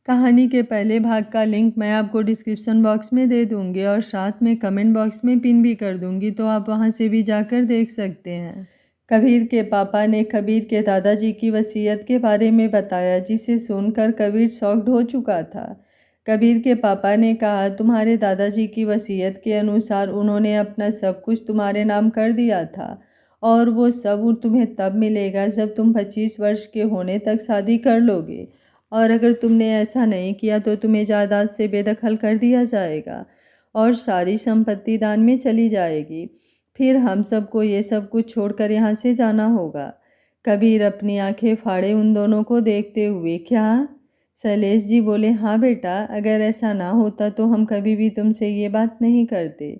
कहानी के पहले भाग का लिंक मैं आपको डिस्क्रिप्शन बॉक्स में दे दूँगी और साथ में कमेंट बॉक्स में पिन भी कर दूँगी, तो आप वहाँ से भी जाकर देख सकते हैं। कबीर के पापा ने कबीर के दादाजी की वसीयत के बारे में बताया, जिसे सुनकर कबीर शॉक्ड हो चुका था। कबीर के पापा ने कहा, तुम्हारे दादाजी की वसीयत के अनुसार उन्होंने अपना सब कुछ तुम्हारे नाम कर दिया था और वो सब तुम्हें तब मिलेगा जब तुम 25 वर्ष के होने तक शादी कर लोगे, और अगर तुमने ऐसा नहीं किया तो तुम्हें जायदाद से बेदखल कर दिया जाएगा और सारी संपत्ति दान में चली जाएगी। फिर हम सबको ये सब कुछ छोड़कर यहाँ से जाना होगा। कबीर अपनी आंखें फाड़े उन दोनों को देखते हुए, क्या? शैलेश जी बोले, हाँ बेटा, अगर ऐसा ना होता तो हम कभी भी तुमसे ये बात नहीं करते।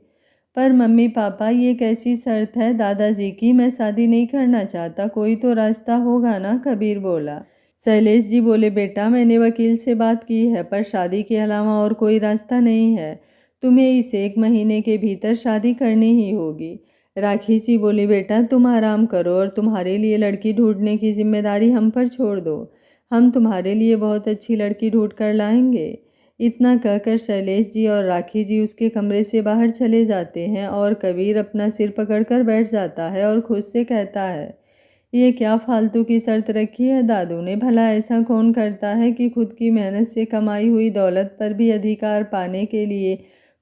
पर मम्मी पापा, ये कैसी शर्त है दादाजी की? मैं शादी नहीं करना चाहता, कोई तो रास्ता होगा ना? कबीर बोला। शैलेश जी बोले, बेटा, मैंने वकील से बात की है, पर शादी के अलावा और कोई रास्ता नहीं है। तुम्हें इस 1 महीने के भीतर शादी करनी ही होगी। राखी जी बोली, बेटा तुम आराम करो और तुम्हारे लिए लड़की ढूंढने की जिम्मेदारी हम पर छोड़ दो। हम तुम्हारे लिए बहुत अच्छी लड़की ढूंढ कर लाएंगे। इतना कहकर शैलेश जी और राखी जी उसके कमरे से बाहर चले जाते हैं और कबीर अपना सिर पकड़कर बैठ जाता है और खुद से कहता है, ये क्या फालतू की शर्त रखी है दादू ने? भला ऐसा कौन करता है कि खुद की मेहनत से कमाई हुई दौलत पर भी अधिकार पाने के लिए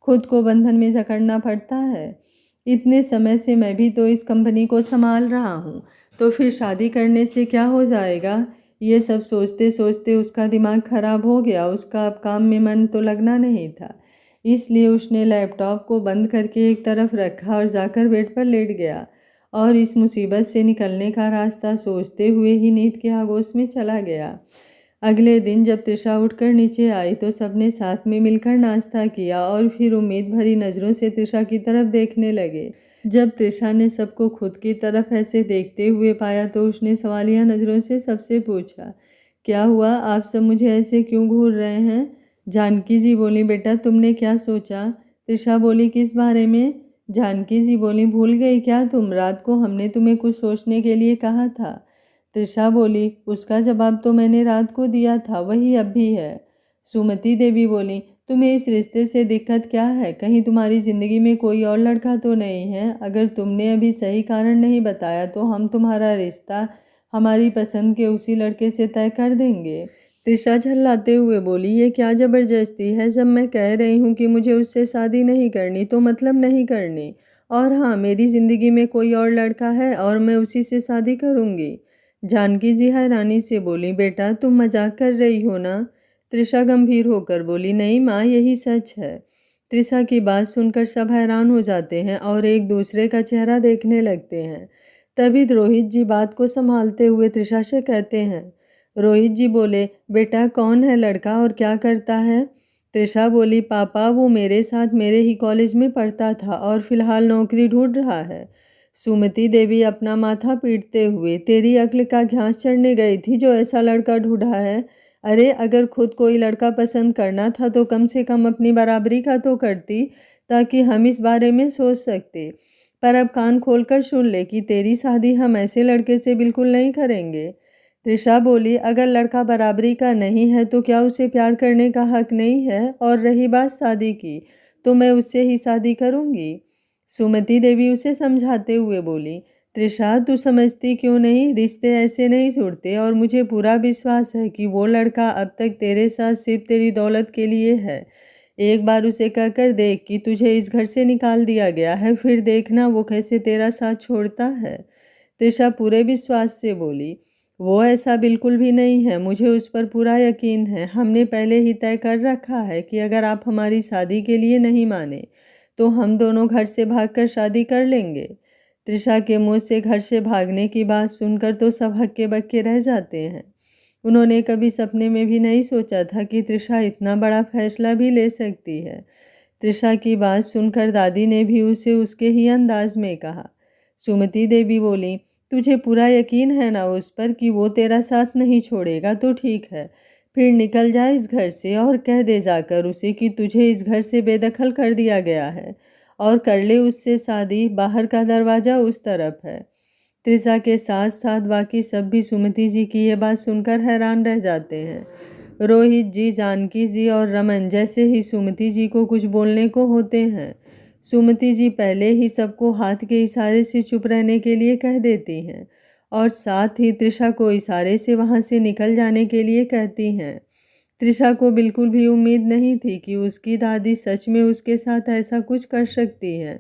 खुद को बंधन में जकड़ना पड़ता है? इतने समय से मैं भी तो इस कंपनी को संभाल रहा हूँ, तो फिर शादी करने से क्या हो जाएगा? ये सब सोचते सोचते उसका दिमाग खराब हो गया। उसका अब काम में मन तो लगना नहीं था, इसलिए उसने लैपटॉप को बंद करके एक तरफ रखा और जाकर बेड पर लेट गया और इस मुसीबत से निकलने का रास्ता सोचते हुए ही नींद के आगोश में चला गया। अगले दिन जब तृषा उठकर नीचे आई तो सबने साथ में मिलकर नाश्ता किया और फिर उम्मीद भरी नज़रों से तृषा की तरफ देखने लगे। जब तृषा ने सबको खुद की तरफ ऐसे देखते हुए पाया तो उसने सवालिया नज़रों से सबसे पूछा, क्या हुआ? आप सब मुझे ऐसे क्यों घूर रहे हैं? जानकी जी बोली, बेटा तुमने क्या सोचा? तृषा बोली, किस बारे में? जानकी जी बोली, भूल गई क्या तुम? रात को हमने तुम्हें कुछ सोचने के लिए कहा था। तृषा बोली, उसका जवाब तो मैंने रात को दिया था, वही अब भी है। सुमति देवी बोली, तुम्हें इस रिश्ते से दिक्कत क्या है? कहीं तुम्हारी ज़िंदगी में कोई और लड़का तो नहीं है? अगर तुमने अभी सही कारण नहीं बताया तो हम तुम्हारा रिश्ता हमारी पसंद के उसी लड़के से तय कर देंगे। तृषा झल्लाते हुए बोली, ये क्या ज़बरदस्ती है? जब मैं कह रही हूँ कि मुझे उससे शादी नहीं करनी तो मतलब नहीं करनी, और हाँ, मेरी ज़िंदगी में कोई और लड़का है और मैं उसी से शादी करूँगी। जानकी जी हैरानी से बोली, बेटा तुम मजाक कर रही हो ना? तृषा गंभीर होकर बोली, नहीं माँ, यही सच है। तृषा की बात सुनकर सब हैरान हो जाते हैं और एक दूसरे का चेहरा देखने लगते हैं। तभी रोहित जी बात को संभालते हुए तृषा से कहते हैं। रोहित जी बोले, बेटा कौन है लड़का और क्या करता है? तृषा बोली, पापा वो मेरे साथ मेरे ही कॉलेज में पढ़ता था और फिलहाल नौकरी ढूंढ रहा है। सुमति देवी अपना माथा पीटते हुए, तेरी अक्ल का घास चढ़ने गई थी जो ऐसा लड़का ढूंढा है? अरे अगर खुद कोई लड़का पसंद करना था तो कम से कम अपनी बराबरी का तो करती, ताकि हम इस बारे में सोच सकते। पर अब कान खोलकर सुन ले कि तेरी शादी हम ऐसे लड़के से बिल्कुल नहीं करेंगे। तृषा बोली, अगर लड़का बराबरी का नहीं है तो क्या उसे प्यार करने का हक नहीं है? और रही बात शादी की, तो मैं उससे ही शादी करूंगी। सुमति देवी उसे समझाते हुए बोली, तृषा तू समझती क्यों नहीं? रिश्ते ऐसे नहीं जुड़ते और मुझे पूरा विश्वास है कि वो लड़का अब तक तेरे साथ सिर्फ तेरी दौलत के लिए है। एक बार उसे कहकर देख कि तुझे इस घर से निकाल दिया गया है, फिर देखना वो कैसे तेरा साथ छोड़ता है। तृषा पूरे विश्वास से बोली, वो ऐसा बिल्कुल भी नहीं है, मुझे उस पर पूरा यकीन है। हमने पहले ही तय कर रखा है कि अगर आप हमारी शादी के लिए नहीं माने तो हम दोनों घर से भागकर शादी कर लेंगे। तृषा के मुंह से घर से भागने की बात सुनकर तो सब हक्के बक्के रह जाते हैं। उन्होंने कभी सपने में भी नहीं सोचा था कि तृषा इतना बड़ा फैसला भी ले सकती है। तृषा की बात सुनकर दादी ने भी उसे उसके ही अंदाज में कहा। सुमति देवी बोली, तुझे पूरा यकीन है ना उस पर कि वो तेरा साथ नहीं छोड़ेगा? तो ठीक है, फिर निकल जा इस घर से और कह दे जाकर उसे कि तुझे इस घर से बेदखल कर दिया गया है और कर ले उससे शादी। बाहर का दरवाज़ा उस तरफ है। तृषा के साथ साथ बाकी सब भी सुमति जी की ये बात सुनकर हैरान रह जाते हैं। रोहित जी, जानकी जी और रमन जैसे ही सुमति जी को कुछ बोलने को होते हैं, सुमति जी पहले ही सबको हाथ के इशारे से चुप रहने के लिए कह देती हैं और साथ ही तृषा को इशारे से वहाँ से निकल जाने के लिए कहती हैं। तृषा को बिल्कुल भी उम्मीद नहीं थी कि उसकी दादी सच में उसके साथ ऐसा कुछ कर सकती हैं,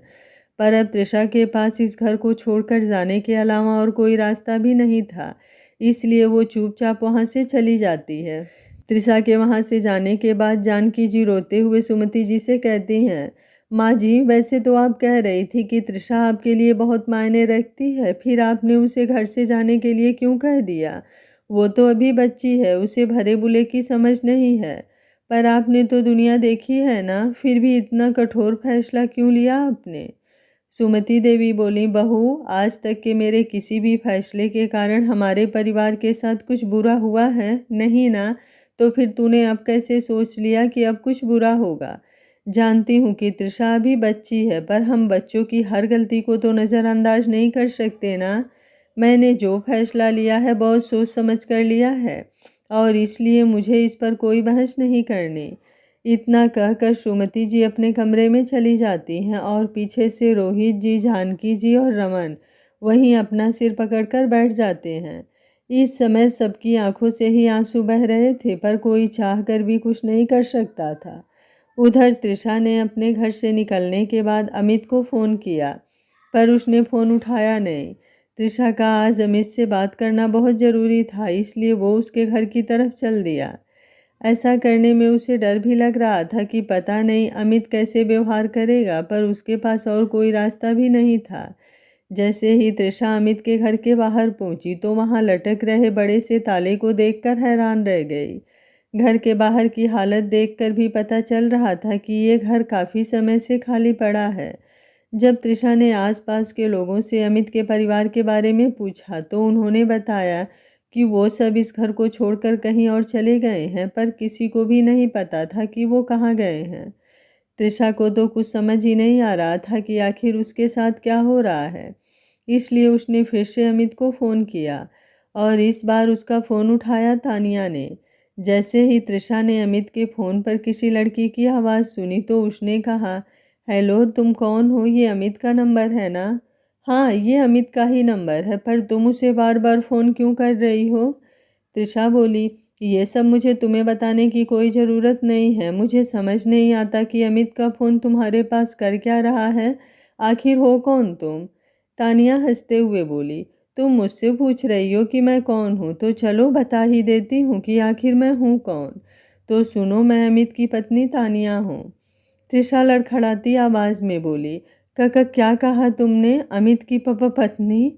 पर अब तृषा के पास इस घर को छोड़कर जाने के अलावा और कोई रास्ता भी नहीं था, इसलिए वो चुपचाप वहाँ से चली जाती है। तृषा के वहाँ से जाने के बाद जानकी जी रोते हुए सुमति जी से कहती हैं, माँ जी, वैसे तो आप कह रही थी कि तृषा आपके लिए बहुत मायने रखती है, फिर आपने उसे घर से जाने के लिए क्यों कह दिया? वो तो अभी बच्ची है, उसे भले बुरे की समझ नहीं है। पर आपने तो दुनिया देखी है ना, फिर भी इतना कठोर फैसला क्यों लिया आपने? सुमति देवी बोली, बहू, आज तक के मेरे किसी भी फैसले के कारण हमारे परिवार के साथ कुछ बुरा हुआ है? नहीं ना, तो फिर तूने अब कैसे सोच लिया कि अब कुछ बुरा होगा? जानती हूँ कि तृषा अभी बच्ची है, पर हम बच्चों की हर गलती को तो नज़रअंदाज नहीं कर सकते ना। मैंने जो फैसला लिया है बहुत सोच समझ कर लिया है और इसलिए मुझे इस पर कोई बहस नहीं करनी। इतना कहकर सुमति जी अपने कमरे में चली जाती हैं और पीछे से रोहित जी, जानकी जी और रमन वहीं अपना सिर पकड़कर बैठ जाते हैं। इस समय सबकी आंखों से ही आंसू बह रहे थे, पर कोई चाह कर भी कुछ नहीं कर सकता था। उधर तृषा ने अपने घर से निकलने के बाद अमित को फ़ोन किया, पर उसने फ़ोन उठाया नहीं। तृषा का आज अमित से बात करना बहुत ज़रूरी था, इसलिए वो उसके घर की तरफ चल दिया। ऐसा करने में उसे डर भी लग रहा था कि पता नहीं अमित कैसे व्यवहार करेगा, पर उसके पास और कोई रास्ता भी नहीं था। जैसे ही तृषा अमित के घर के बाहर पहुंची तो वहां लटक रहे बड़े से ताले को देखकर हैरान रह गई। घर के बाहर की हालत देखकर भी पता चल रहा था कि ये घर काफ़ी समय से खाली पड़ा है। जब तृषा ने आसपास के लोगों से अमित के परिवार के बारे में पूछा तो उन्होंने बताया कि वो सब इस घर को छोड़कर कहीं और चले गए हैं, पर किसी को भी नहीं पता था कि वो कहाँ गए हैं। तृषा को तो कुछ समझ ही नहीं आ रहा था कि आखिर उसके साथ क्या हो रहा है, इसलिए उसने फिर से अमित को फ़ोन किया और इस बार उसका फ़ोन उठाया तानिया ने। जैसे ही तृषा ने अमित के फ़ोन पर किसी लड़की की आवाज़ सुनी तो उसने कहा, हेलो, तुम कौन हो? ये अमित का नंबर है ना? हाँ, ये अमित का ही नंबर है, पर तुम उसे बार बार फ़ोन क्यों कर रही हो? तृषा बोली, ये सब मुझे तुम्हें बताने की कोई ज़रूरत नहीं है। मुझे समझ नहीं आता कि अमित का फ़ोन तुम्हारे पास कर क्या रहा है। आखिर हो कौन तुम? तानिया हंसते हुए बोली, तुम मुझसे पूछ रही हो कि मैं कौन हूँ, तो चलो बता ही देती हूँ कि आखिर मैं हूँ कौन। तो सुनो, मैं अमित की पत्नी तानिया हूँ। तृषा लड़खड़ाती आवाज़ में बोली, काका, क्या कहा तुमने? अमित की पत्नी?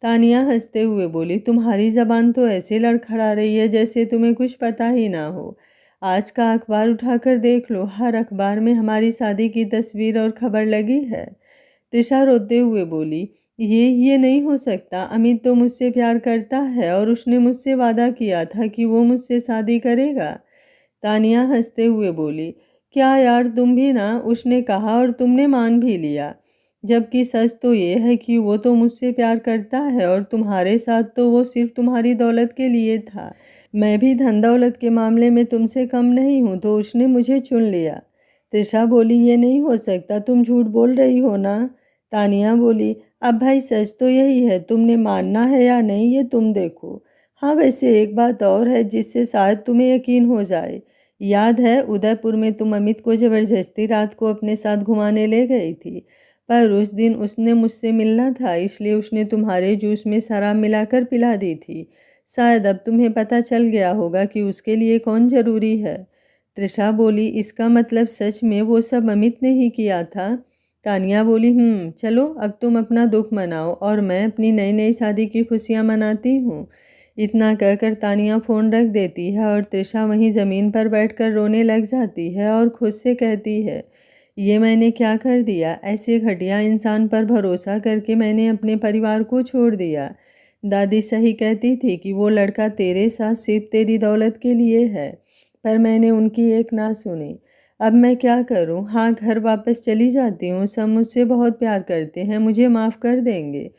तानिया हंसते हुए बोली, तुम्हारी ज़बान तो ऐसे लड़खड़ा रही है जैसे तुम्हें कुछ पता ही ना हो। आज का अखबार उठाकर देख लो, हर अखबार में हमारी शादी की तस्वीर और खबर लगी है। तृषा रोते हुए बोली, ये नहीं हो सकता। अमित तो मुझसे प्यार करता है और उसने मुझसे वादा किया था कि वो मुझसे शादी करेगा। तानिया हंसते हुए बोली, क्या यार, तुम भी ना? उसने कहा और तुमने मान भी लिया, जबकि सच तो ये है कि वो तो मुझसे प्यार करता है और तुम्हारे साथ तो वो सिर्फ तुम्हारी दौलत के लिए था। मैं भी धन दौलत के मामले में तुमसे कम नहीं हूँ, तो उसने मुझे चुन लिया। तृषा बोली, ये नहीं हो सकता, तुम झूठ बोल रही हो ना? तानिया बोली, अब भाई सच तो यही है, तुमने मानना है या नहीं ये तुम देखो। हाँ, वैसे एक बात और है जिससे शायद तुम्हें यकीन हो जाए। याद है उदयपुर में तुम अमित को ज़बरदस्ती रात को अपने साथ घुमाने ले गई थी, पर उस दिन उसने मुझसे मिलना था, इसलिए उसने तुम्हारे जूस में शराब मिलाकर पिला दी थी। शायद अब तुम्हें पता चल गया होगा कि उसके लिए कौन ज़रूरी है। तृषा बोली, इसका मतलब सच में वो सब अमित ने ही किया था? तानिया बोली, चलो अब तुम अपना दुख मनाओ और मैं अपनी नई नई शादी की खुशियाँ मनाती हूँ। इतना कहकर तानिया फ़ोन रख देती है और तृषा वहीं ज़मीन पर बैठकर रोने लग जाती है और खुद से कहती है, ये मैंने क्या कर दिया? ऐसे घटिया इंसान पर भरोसा करके मैंने अपने परिवार को छोड़ दिया। दादी सही कहती थी कि वो लड़का तेरे साथ सिर्फ तेरी दौलत के लिए है, पर मैंने उनकी एक ना सुनी। अब मैं क्या करूं? हाँ, घर वापस चली जाती हूँ। सब मुझसे बहुत प्यार करते हैं, मुझे माफ़ कर देंगे,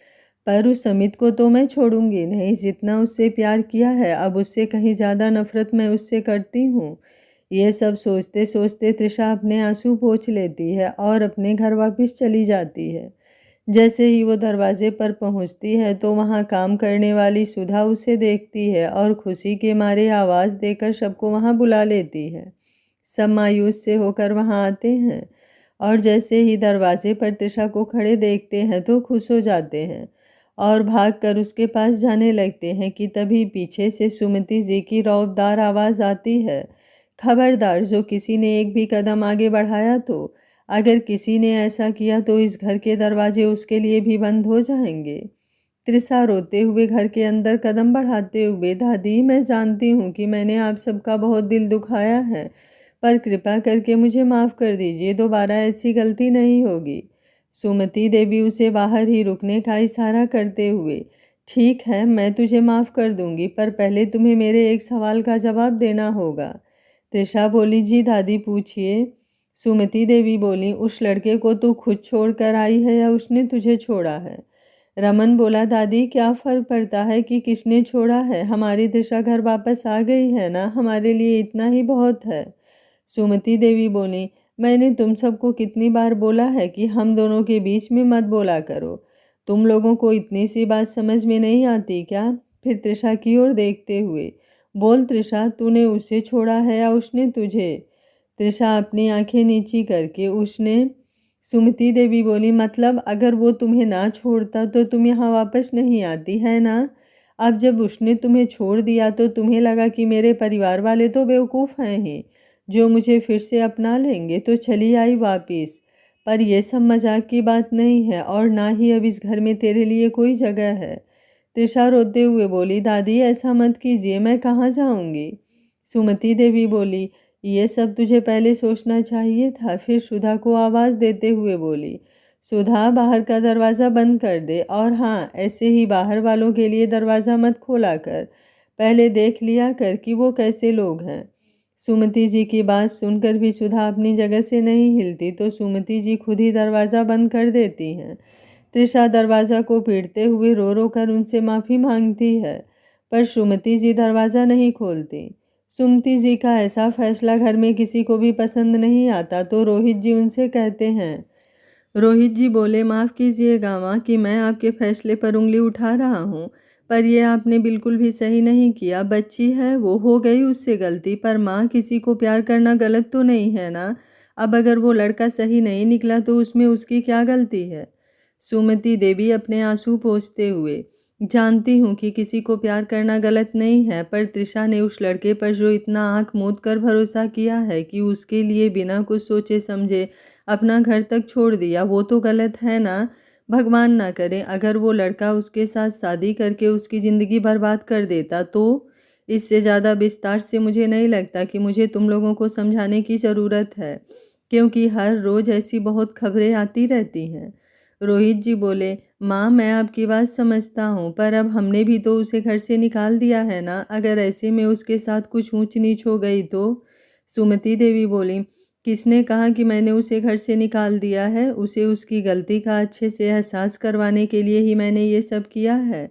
पर उस अमित को तो मैं छोड़ूंगी नहीं। जितना उससे प्यार किया है अब उससे कहीं ज़्यादा नफरत मैं उससे करती हूँ। ये सब सोचते सोचते तृषा अपने आंसू पोंछ लेती है और अपने घर वापस चली जाती है। जैसे ही वो दरवाजे पर पहुंचती है तो वहाँ काम करने वाली सुधा उसे देखती है और खुशी के मारे आवाज़ देकर सबको वहाँ बुला लेती है। सब मायूस से होकर वहाँ आते हैं और जैसे ही दरवाजे पर तृषा को खड़े देखते हैं तो खुश हो जाते हैं और भागकर उसके पास जाने लगते हैं कि तभी पीछे से सुमति जी की रौबदार आवाज़ आती है, खबरदार, जो किसी ने एक भी कदम आगे बढ़ाया तो अगर किसी ने ऐसा किया तो इस घर के दरवाजे उसके लिए भी बंद हो जाएंगे। तृषा रोते हुए घर के अंदर कदम बढ़ाते हुए, दादी मैं जानती हूँ कि मैंने आप सबका बहुत दिल दुखाया है, पर कृपा करके मुझे माफ़ कर दीजिए, दोबारा ऐसी गलती नहीं होगी। सुमति देवी उसे बाहर ही रुकने का इशारा करते हुए, ठीक है मैं तुझे माफ़ कर दूंगी, पर पहले तुम्हें मेरे एक सवाल का जवाब देना होगा। तृषा बोली, जी दादी पूछिए। सुमति देवी बोली, उस लड़के को तू खुद छोड़ कर आई है या उसने तुझे छोड़ा है? रमन बोला, दादी क्या फ़र्क पड़ता है कि किसने छोड़ा है, हमारी तृषा घर वापस आ गई है ना, हमारे लिए इतना ही बहुत है। सुमति देवी बोली, मैंने तुम सबको कितनी बार बोला है कि हम दोनों के बीच में मत बोला करो, तुम लोगों को इतनी सी बात समझ में नहीं आती क्या? फिर तृषा की ओर देखते हुए, बोल तृषा, तूने उसे छोड़ा है या उसने तुझे? तृषा अपनी आंखें नीची करके, उसने। सुमति देवी बोली, मतलब अगर वो तुम्हें ना छोड़ता तो तुम यहाँ वापस नहीं आती है ना? अब जब उसने तुम्हें छोड़ दिया तो तुम्हें लगा कि मेरे परिवार वाले तो बेवकूफ़ हैं ही, जो मुझे फिर से अपना लेंगे, तो चली आई वापस। पर यह सब मजाक की बात नहीं है और ना ही अब इस घर में तेरे लिए कोई जगह है। तृषा रोते हुए बोली, दादी ऐसा मत कीजिए, मैं कहाँ जाऊँगी? सुमति देवी बोली, ये सब तुझे पहले सोचना चाहिए था। फिर सुधा को आवाज़ देते हुए बोली, सुधा बाहर का दरवाज़ा बंद कर दे, और हाँ ऐसे ही बाहर वालों के लिए दरवाज़ा मत खोला कर, पहले देख लिया कर कि वो कैसे लोग हैं। सुमति जी की बात सुनकर भी सुधा अपनी जगह से नहीं हिलती तो सुमति जी खुद ही दरवाज़ा बंद कर देती हैं। तृषा दरवाज़ा को पीटते हुए रो रो कर उनसे माफ़ी मांगती है, पर सुमति जी दरवाज़ा नहीं खोलती। सुमति जी का ऐसा फैसला घर में किसी को भी पसंद नहीं आता तो रोहित जी उनसे कहते हैं। रोहित जी बोले, माफ़ कीजिएगा माँ कि मैं आपके फैसले पर उंगली उठा रहा हूँ, पर यह आपने बिल्कुल भी सही नहीं किया। बच्ची है वो, हो गई उससे गलती, पर माँ किसी को प्यार करना गलत तो नहीं है ना? अब अगर वो लड़का सही नहीं निकला तो उसमें उसकी क्या गलती है? सुमति देवी अपने आंसू पोंछते हुए, जानती हूँ कि किसी को प्यार करना गलत नहीं है, पर तृषा ने उस लड़के पर जो इतना आंख मूंद कर भरोसा किया है कि उसके लिए बिना कुछ सोचे समझे अपना घर तक छोड़ दिया, वो तो गलत है ना? भगवान ना करे अगर वो लड़का उसके साथ शादी करके उसकी ज़िंदगी बर्बाद कर देता तो? इससे ज़्यादा विस्तार से मुझे नहीं लगता कि मुझे तुम लोगों को समझाने की ज़रूरत है, क्योंकि हर रोज़ ऐसी बहुत खबरें आती रहती हैं। रोहित जी बोले, माँ मैं आपकी बात समझता हूँ, पर अब हमने भी तो उसे घर से निकाल दिया है ना, अगर ऐसे में उसके साथ कुछ ऊंच नीच हो गई तो? सुमति देवी बोली, किसने कहा कि मैंने उसे घर से निकाल दिया है? उसे उसकी गलती का अच्छे से एहसास करवाने के लिए ही मैंने ये सब किया है।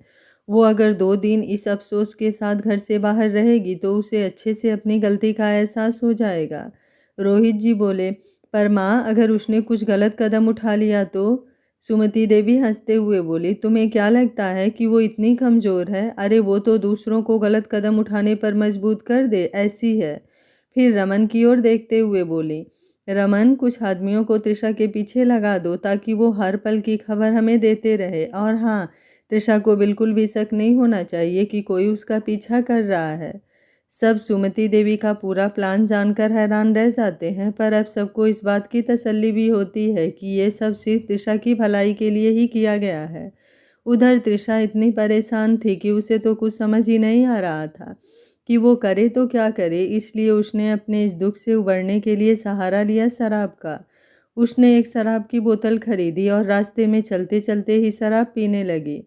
वो अगर 2 दिन इस अफसोस के साथ घर से बाहर रहेगी तो उसे अच्छे से अपनी गलती का एहसास हो जाएगा। रोहित जी बोले, पर माँ अगर उसने कुछ गलत कदम उठा लिया तो? सुमति देवी हंसते हुए बोली, तुम्हें क्या लगता है कि वो इतनी कमज़ोर है? अरे वो तो दूसरों को गलत कदम उठाने पर मजबूर कर दे, ऐसी है। फिर रमन की ओर देखते हुए बोली, रमन कुछ आदमियों को तृषा के पीछे लगा दो ताकि वो हर पल की खबर हमें देते रहे, और हाँ तृषा को बिल्कुल भी शक नहीं होना चाहिए कि कोई उसका पीछा कर रहा है। सब सुमति देवी का पूरा प्लान जानकर हैरान रह जाते हैं, पर अब सबको इस बात की तसल्ली भी होती है कि ये सब सिर्फ तृषा की भलाई के लिए ही किया गया है। उधर तृषा इतनी परेशान थी कि उसे तो कुछ समझ ही नहीं आ रहा था कि वो करे तो क्या करे, इसलिए उसने अपने इस दुख से उबरने के लिए सहारा लिया शराब का। उसने एक शराब की बोतल खरीदी और रास्ते में चलते चलते ही शराब पीने लगी।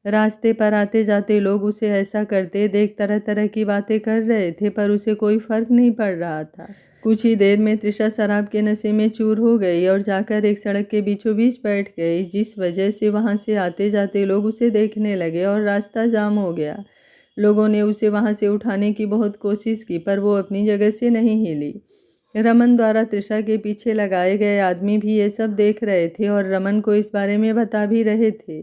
रास्ते पर आते जाते लोग उसे ऐसा करते देख तरह तरह की बातें कर रहे थे, पर उसे कोई फर्क नहीं पड़ रहा था। कुछ ही देर में तृषा शराब के नशे में चूर हो गई और जाकर एक सड़क के बीचों बीच बैठ गई, जिस वजह से वहां से आते जाते लोग उसे देखने लगे और रास्ता जाम हो गया। लोगों ने उसे वहां से उठाने की बहुत कोशिश की, पर वो अपनी जगह से नहीं हिली। रमन द्वारा तृषा के पीछे लगाए गए आदमी भी ये सब देख रहे थे और रमन को इस बारे में बता भी रहे थे,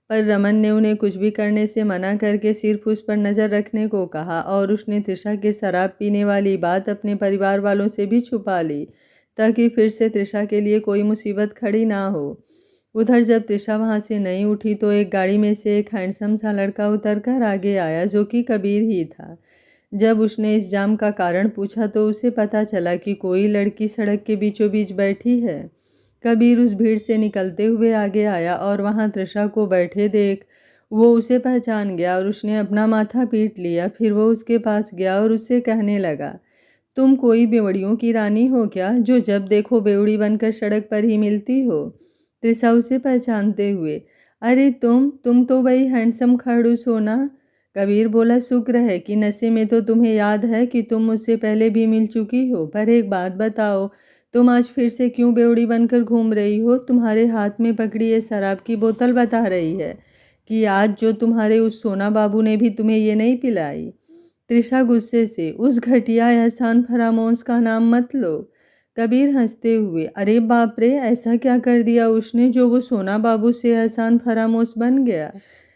पर रमन ने उन्हें कुछ भी करने से मना करके सिर्फ उस पर नज़र रखने को कहा और उसने तृषा के शराब पीने वाली बात अपने परिवार वालों से भी छुपा ली, ताकि फिर से तृषा के लिए कोई मुसीबत खड़ी ना हो। उधर जब तृषा वहाँ से नहीं उठी तो एक गाड़ी में से एक हैंडसम सा लड़का उतरकर आगे आया, जो कि कबीर ही था। जब उसने इस जाम का कारण पूछा तो उसे पता चला कि कोई लड़की सड़क के बीचों बीच बैठी है। कबीर उस भीड़ से निकलते हुए आगे आया और वहां तृषा को बैठे देख वो उसे पहचान गया और उसने अपना माथा पीट लिया। फिर वो उसके पास गया और उससे कहने लगा, तुम कोई बेवड़ियों की रानी हो क्या, जो जब देखो बेवड़ी बनकर सड़क पर ही मिलती हो? तृषा उसे पहचानते हुए, अरे तुम तो वही हैंडसम खड़ूस हो ना? कबीर बोला, शुक्र है कि नशे में तो तुम्हें याद है कि तुम मुझसे पहले भी मिल चुकी हो, पर एक बात बताओ, तुम आज फिर से क्यों बेवड़ी बनकर घूम रही हो? तुम्हारे हाथ में पकड़ी ये शराब की बोतल बता रही है कि आज जो तुम्हारे उस सोना बाबू ने भी तुम्हें ये नहीं पिलाई। तृषा गुस्से से, उस घटिया एहसान फरामोश का नाम मत लो। कबीर हंसते हुए, अरे बाप रे, ऐसा क्या कर दिया उसने जो वो सोना बाबू से एहसान फरामोश बन गया?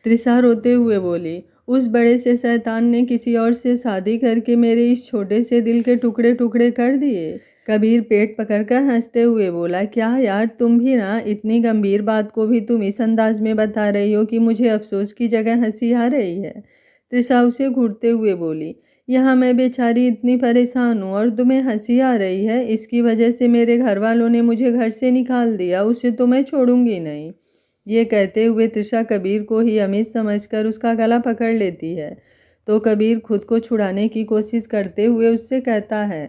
तृषा रोते हुए बोली, उस बड़े से शैतान ने किसी और से शादी करके मेरे इस छोटे से दिल के टुकड़े टुकड़े कर दिए। कबीर पेट पकड़कर हंसते हुए बोला, क्या यार, तुम भी ना, इतनी गंभीर बात को भी तुम इस अंदाज में बता रही हो कि मुझे अफसोस की जगह हंसी आ रही है। तृषा उसे घूरते हुए बोली, यहाँ मैं बेचारी इतनी परेशान हूँ और तुम्हें हंसी आ रही है। इसकी वजह से मेरे घर वालों ने मुझे घर से निकाल दिया, उसे तो मैं छोड़ूंगी नहीं। ये कहते हुए तृषा कबीर को ही अमीर समझकर उसका गला पकड़ लेती है, तो कबीर खुद को छुड़ाने की कोशिश करते हुए उससे कहता है।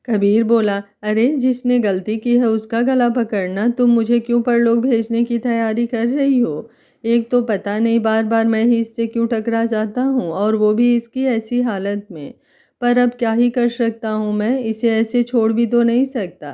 कबीर बोला, अरे जिसने गलती की है उसका गला पकड़ना, तुम मुझे क्यों परलोक भेजने की तैयारी कर रही हो? एक तो पता नहीं बार बार मैं ही इससे क्यों टकरा जाता हूँ, और वो भी इसकी ऐसी हालत में। पर अब क्या ही कर सकता हूँ मैं, इसे ऐसे छोड़ भी तो नहीं सकता।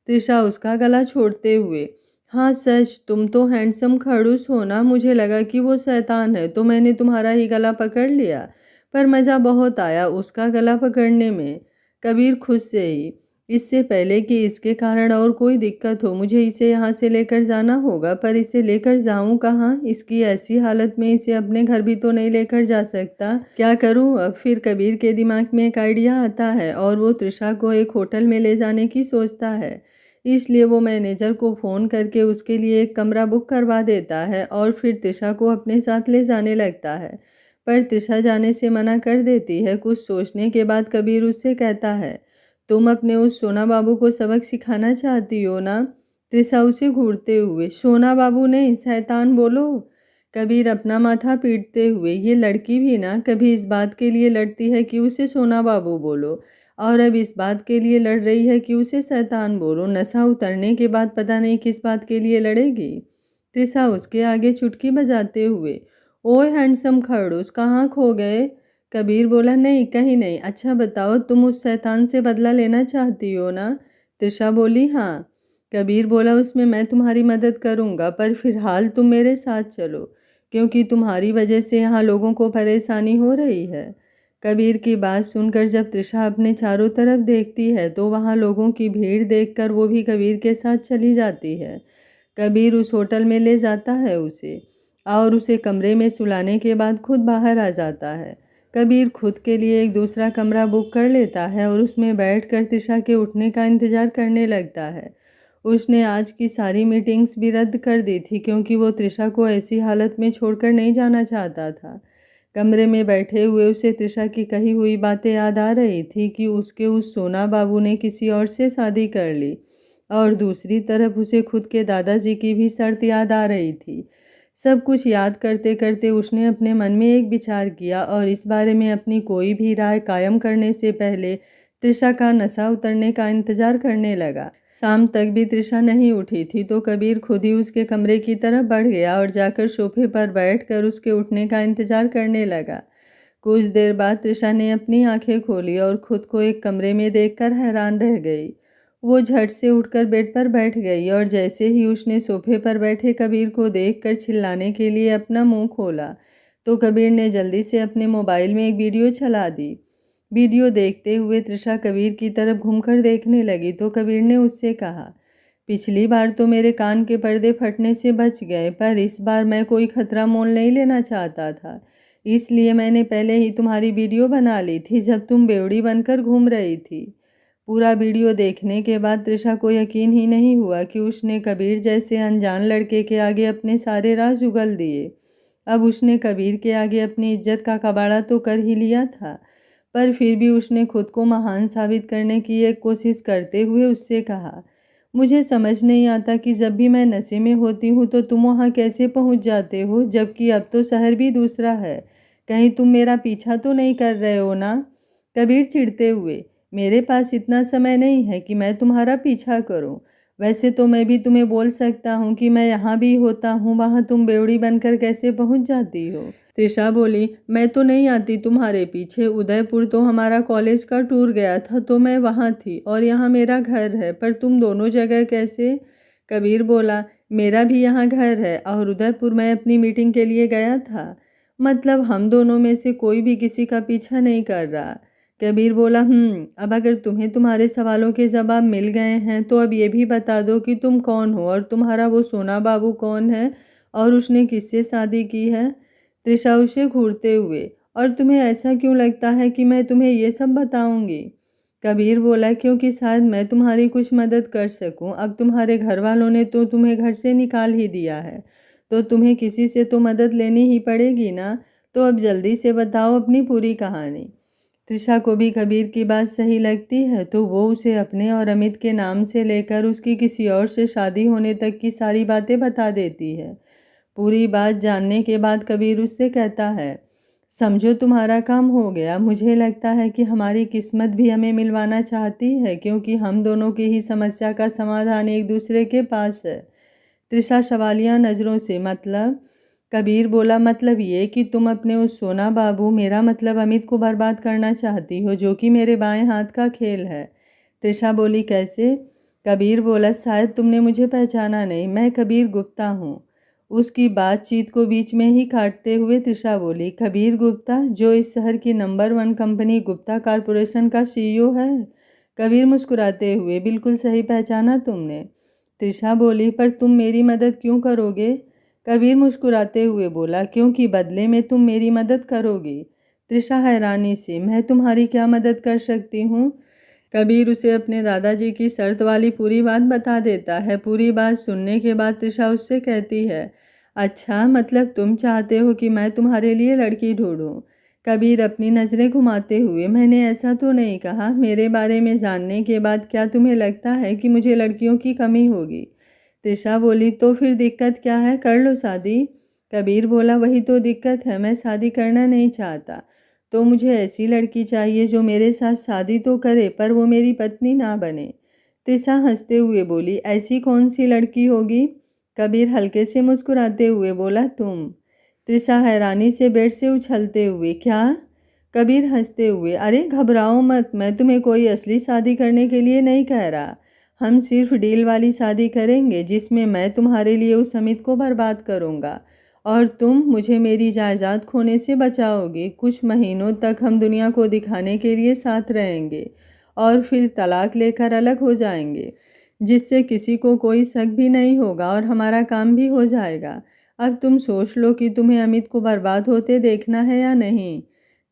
तृषा उसका गला छोड़ते हुए, हाँ सच, तुम तो हैंडसम खड़ूस हो ना। मुझे लगा कि वो शैतान है तो मैंने तुम्हारा ही गला पकड़ लिया, पर मज़ा बहुत आया उसका गला पकड़ने में। कबीर खुद से ही, इससे पहले कि इसके कारण और कोई दिक्कत हो, मुझे इसे यहाँ से लेकर जाना होगा, पर इसे लेकर जाऊँ कहाँ? इसकी ऐसी हालत में इसे अपने घर भी तो नहीं लेकर जा सकता। क्या करूँ अब? फिर कबीर के दिमाग में एक आइडिया आता है और वो तृषा को एक होटल में ले जाने की सोचता है। इसलिए वो मैनेजर को फ़ोन करके उसके लिए एक कमरा बुक करवा देता है और फिर तृषा को अपने साथ ले जाने लगता है, पर तृषा जाने से मना कर देती है। कुछ सोचने के बाद कबीर उससे कहता है, तुम अपने उस सोना बाबू को सबक सिखाना चाहती हो ना? तृषा उसे घूरते हुए, सोना बाबू नहीं, शैतान बोलो। कबीर अपना माथा पीटते हुए, ये लड़की भी ना कभी इस बात के लिए लड़ती है कि उसे सोना बाबू बोलो, और अब इस बात के लिए लड़ रही है कि उसे शैतान बोलो। नशा उतरने के बाद पता नहीं किस बात के लिए लड़ेगी। तृषा उसके आगे चुटकी बजाते हुए, ओए हैंडसम खड़ूस, कहाँ खो गए? कबीर बोला, नहीं कहीं नहीं। अच्छा बताओ, तुम उस शैतान से बदला लेना चाहती हो ना? तृषा बोली, हाँ। कबीर बोला, उसमें मैं तुम्हारी मदद करूँगा, पर फिलहाल तुम मेरे साथ चलो, क्योंकि तुम्हारी वजह से यहाँ लोगों को परेशानी हो रही है। कबीर की बात सुनकर जब तृषा अपने चारों तरफ देखती है तो वहाँ लोगों की भीड़ देखकर वो भी कबीर के साथ चली जाती है। कबीर उस होटल में ले जाता है उसे, और उसे कमरे में सुलाने के बाद खुद बाहर आ जाता है। कबीर खुद के लिए एक दूसरा कमरा बुक कर लेता है और उसमें बैठकर तृषा के उठने का इंतज़ार करने लगता है। उसने आज की सारी मीटिंग्स भी रद्द कर दी थी, क्योंकि वो तृषा को ऐसी हालत में छोड़कर नहीं जाना चाहता था। कमरे में बैठे हुए उसे तृषा की कही हुई बातें याद आ रही थी कि उसके उस सोना बाबू ने किसी और से शादी कर ली, और दूसरी तरफ उसे खुद के दादाजी की भी शर्त याद आ रही थी। सब कुछ याद करते करते उसने अपने मन में एक विचार किया और इस बारे में अपनी कोई भी राय कायम करने से पहले तृषा का नशा उतरने का इंतजार करने लगा। शाम तक भी तृषा नहीं उठी थी तो कबीर खुद ही उसके कमरे की तरफ बढ़ गया और जाकर सोफे पर बैठकर उसके उठने का इंतजार करने लगा। कुछ देर बाद तृषा ने अपनी आंखें खोली और खुद को एक कमरे में देखकर हैरान रह गई। वो झट से उठकर बेड पर बैठ गई और जैसे ही उसने सोफे पर बैठे कबीर को देखकर चिल्लाने के लिए अपना मुंह खोला तो कबीर ने जल्दी से अपने मोबाइल में एक वीडियो चला दी। वीडियो देखते हुए तृषा कबीर की तरफ घूमकर देखने लगी तो कबीर ने उससे कहा, पिछली बार तो मेरे कान के पर्दे फटने से बच गए, पर इस बार मैं कोई खतरा मोल नहीं लेना चाहता था, इसलिए मैंने पहले ही तुम्हारी वीडियो बना ली थी जब तुम बेवड़ी बनकर घूम रही थी। पूरा वीडियो देखने के बाद तृषा को यकीन ही नहीं हुआ कि उसने कबीर जैसे अनजान लड़के के आगे अपने सारे राज उगल दिए। अब उसने कबीर के आगे अपनी इज्जत का कबाड़ा तो कर ही लिया था, पर फिर भी उसने खुद को महान साबित करने की एक कोशिश करते हुए उससे कहा, मुझे समझ नहीं आता कि जब भी मैं नशे में होती हूँ तो तुम वहाँ कैसे पहुँच जाते हो, जबकि अब तो शहर भी दूसरा है। कहीं तुम मेरा पीछा तो नहीं कर रहे हो ना? कबीर चिढ़ते हुए, मेरे पास इतना समय नहीं है कि मैं तुम्हारा पीछा करूँ। वैसे तो मैं भी तुम्हें बोल सकता हूँ कि मैं यहाँ भी होता हूँ, वहाँ तुम बेवड़ी बनकर कैसे पहुँच जाती हो? तृषा बोली, मैं तो नहीं आती तुम्हारे पीछे। उदयपुर तो हमारा कॉलेज का टूर गया था तो मैं वहाँ थी और यहाँ मेरा घर है, पर तुम दोनों जगह कैसे? कबीर बोला, मेरा भी यहाँ घर है और उदयपुर मैं अपनी मीटिंग के लिए गया था। मतलब हम दोनों में से कोई भी किसी का पीछा नहीं कर रहा। कबीर बोला, अब अगर तुम्हें तुम्हारे सवालों के जवाब मिल गए हैं तो अब ये भी बता दो कि तुम कौन हो और तुम्हारा वो सोना बाबू कौन है और उसने किससे शादी की है? तृषा उसे घूरते हुए, और तुम्हें ऐसा क्यों लगता है कि मैं तुम्हें ये सब बताऊंगी? कबीर बोला, क्योंकि शायद मैं तुम्हारी कुछ मदद कर सकूं। अब तुम्हारे घर वालों ने तो तुम्हें घर से निकाल ही दिया है, तो तुम्हें किसी से तो मदद लेनी ही पड़ेगी ना। तो अब जल्दी से बताओ अपनी पूरी कहानी। तृषा को भी कबीर की बात सही लगती है तो वो उसे अपने और अमित के नाम से लेकर उसकी किसी और से शादी होने तक की सारी बातें बता देती है। पूरी बात जानने के बाद कबीर उससे कहता है, समझो तुम्हारा काम हो गया। मुझे लगता है कि हमारी किस्मत भी हमें मिलवाना चाहती है, क्योंकि हम दोनों की ही समस्या का समाधान एक दूसरे के पास है। तृषा सवालिया नज़रों से, मतलब? कबीर बोला, मतलब ये कि तुम अपने उस सोना बाबू, मेरा मतलब अमित को बर्बाद करना चाहती हो, जो कि मेरे बाएं हाथ का खेल है। तृषा बोली, कैसे? कबीर बोला, शायद तुमने मुझे पहचाना नहीं, मैं कबीर गुप्ता हूँ। उसकी बातचीत को बीच में ही काटते हुए तृषा बोली, कबीर गुप्ता, जो इस शहर की नंबर 1 कंपनी गुप्ता कॉरपोरेशन का CEO है? कबीर मुस्कुराते हुए, बिल्कुल सही पहचाना तुमने। तृषा बोली, पर तुम मेरी मदद क्यों करोगे? कबीर मुस्कुराते हुए बोला, क्योंकि बदले में तुम मेरी मदद करोगी। तृषा हैरानी से, मैं तुम्हारी क्या मदद कर सकती हूँ? कबीर उसे अपने दादाजी की शर्त वाली पूरी बात बता देता है। पूरी बात सुनने के बाद तृषा उससे कहती है, अच्छा, मतलब तुम चाहते हो कि मैं तुम्हारे लिए लड़की ढूंढूं? कबीर अपनी नज़रें घुमाते हुए, मैंने ऐसा तो नहीं कहा। मेरे बारे में जानने के बाद क्या तुम्हें लगता है कि मुझे लड़कियों की कमी होगी? तृषा बोली, तो फिर दिक्कत क्या है, कर लो शादी। कबीर बोला, वही तो दिक्कत है, मैं शादी करना नहीं चाहता। तो मुझे ऐसी लड़की चाहिए जो मेरे साथ शादी तो करे पर वो मेरी पत्नी ना बने। तृषा हंसते हुए बोली, ऐसी कौन सी लड़की होगी? कबीर हल्के से मुस्कुराते हुए बोला, तुम। तृषा हैरानी से बेड से उछलते हुए, क्या? कबीर हंसते हुए, अरे घबराओ मत, मैं तुम्हें कोई असली शादी करने के लिए नहीं कह रहा। हम सिर्फ डील वाली शादी करेंगे जिसमें मैं तुम्हारे लिए उस अमित को बर्बाद करूँगा और तुम मुझे मेरी जायदाद खोने से बचाओगे। कुछ महीनों तक हम दुनिया को दिखाने के लिए साथ रहेंगे और फिर तलाक लेकर अलग हो जाएंगे, जिससे किसी को कोई शक भी नहीं होगा और हमारा काम भी हो जाएगा। अब तुम सोच लो कि तुम्हें अमित को बर्बाद होते देखना है या नहीं।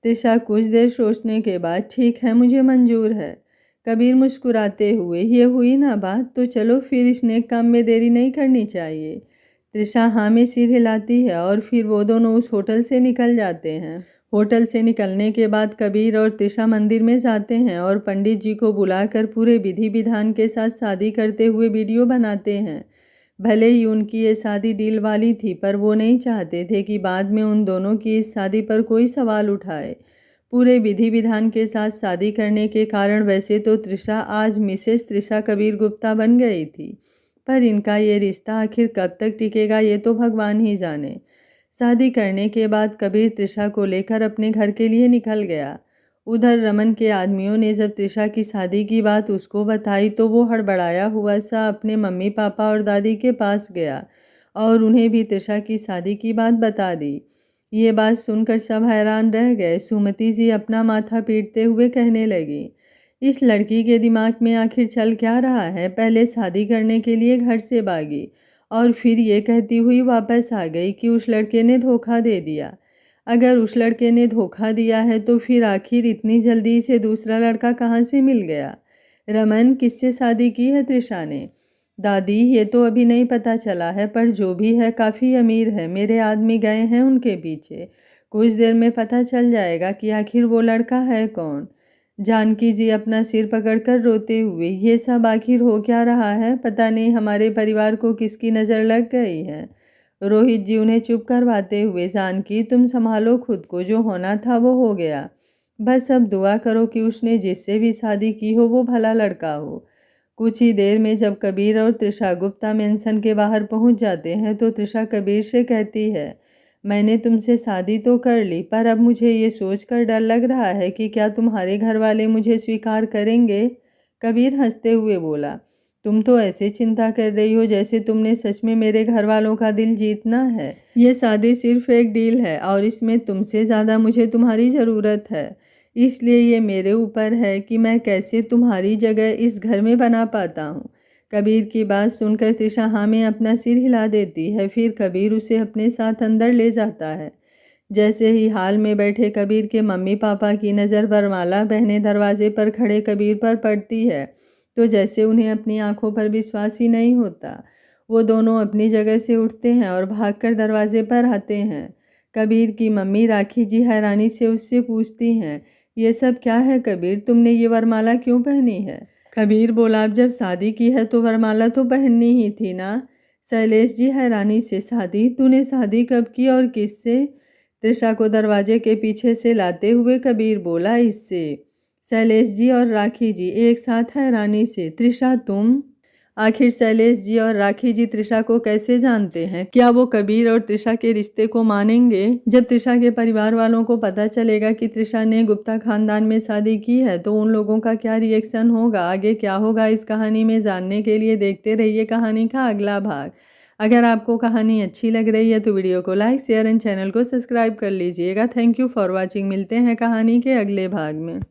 तृषा कुछ देर सोचने के बाद, ठीक है, मुझे मंजूर है। कबीर मुस्कुराते हुए, ये हुई ना बात, तो चलो फिर इस नेक काम में देरी नहीं करनी चाहिए। तृषा हाँ में सिर हिलाती है और फिर वो दोनों उस होटल से निकल जाते हैं। होटल से निकलने के बाद कबीर और तृषा मंदिर में जाते हैं और पंडित जी को बुलाकर पूरे विधि विधान के साथ शादी करते हुए वीडियो बनाते हैं। भले ही उनकी ये शादी डील वाली थी, पर वो नहीं चाहते थे कि बाद में उन दोनों की इस शादी पर कोई सवाल उठाए। पूरे विधि विधान के साथ शादी करने के कारण वैसे तो तृषा आज मिसेस तृषा कबीर गुप्ता बन गई थी, पर इनका ये रिश्ता आखिर कब तक टिकेगा ये तो भगवान ही जाने। शादी करने के बाद कबीर तृषा को लेकर अपने घर के लिए निकल गया। उधर रमन के आदमियों ने जब तृषा की शादी की बात उसको बताई तो वो हड़बड़ाया हुआ सा अपने मम्मी पापा और दादी के पास गया और उन्हें भी तृषा की शादी की बात बता दी। ये बात सुनकर सब हैरान रह गए। सुमति जी अपना माथा पीटते हुए कहने लगी, इस लड़की के दिमाग में आखिर चल क्या रहा है? पहले शादी करने के लिए घर से भागी और फिर ये कहती हुई वापस आ गई कि उस लड़के ने धोखा दे दिया। अगर उस लड़के ने धोखा दिया है तो फिर आखिर इतनी जल्दी से दूसरा लड़का कहाँ से मिल गया? रमन, किससे शादी की है तृषा ने? दादी, ये तो अभी नहीं पता चला है, पर जो भी है काफ़ी अमीर है। मेरे आदमी गए हैं उनके पीछे, कुछ देर में पता चल जाएगा कि आखिर वो लड़का है कौन। जानकी जी अपना सिर पकड़कर रोते हुए, ये सब आखिर हो क्या रहा है? पता नहीं हमारे परिवार को किसकी नज़र लग गई है। रोहित जी उन्हें चुप करवाते हुए, जानकी तुम संभालो खुद को, जो होना था वो हो गया। बस अब दुआ करो कि उसने जिससे भी शादी की हो वो भला लड़का हो। कुछ ही देर में जब कबीर और तृषा गुप्ता मेंशन के बाहर पहुंच जाते हैं तो तृषा कबीर से कहती है, मैंने तुमसे शादी तो कर ली, पर अब मुझे ये सोचकर डर लग रहा है कि क्या तुम्हारे घर वाले मुझे स्वीकार करेंगे। कबीर हंसते हुए बोला, तुम तो ऐसे चिंता कर रही हो जैसे तुमने सच में मेरे घर वालों का दिल जीतना है। ये शादी सिर्फ एक डील है और इसमें तुमसे ज़्यादा मुझे तुम्हारी ज़रूरत है, इसलिए ये मेरे ऊपर है कि मैं कैसे तुम्हारी जगह इस घर में बना पाता हूँ। कबीर की बात सुनकर तृषा हाँ में अपना सिर हिला देती है। फिर कबीर उसे अपने साथ अंदर ले जाता है। जैसे ही हाल में बैठे कबीर के मम्मी पापा की नज़र वरमाला बहने दरवाजे पर खड़े कबीर पर पड़ती है तो जैसे उन्हें अपनी आंखों पर विश्वास ही नहीं होता। वो दोनों अपनी जगह से उठते हैं और भागकर दरवाजे पर आते हैं। कबीर की मम्मी राखी जी हैरानी से उससे पूछती हैं, ये सब क्या है कबीर, तुमने ये वरमाला क्यों पहनी है? कबीर बोला, अब जब शादी की है तो वरमाला तो पहननी ही थी ना। शैलेश जी हैरानी से, शादी? तूने शादी कब की और किससे? तृषा को दरवाजे के पीछे से लाते हुए कबीर बोला, इससे। शैलेश जी और राखी जी एक साथ हैरानी से, तृषा तुम? आखिर शैलेश जी और राखी जी तृषा को कैसे जानते हैं? क्या वो कबीर और तृषा के रिश्ते को मानेंगे? जब तृषा के परिवार वालों को पता चलेगा कि तृषा ने गुप्ता खानदान में शादी की है तो उन लोगों का क्या रिएक्शन होगा? आगे क्या होगा इस कहानी में जानने के लिए देखते रहिए कहानी का अगला भाग। अगर आपको कहानी अच्छी लग रही है तो वीडियो को लाइक, शेयर एंड चैनल को सब्सक्राइब कर लीजिएगा। Thank you for watching. मिलते हैं कहानी के अगले भाग में।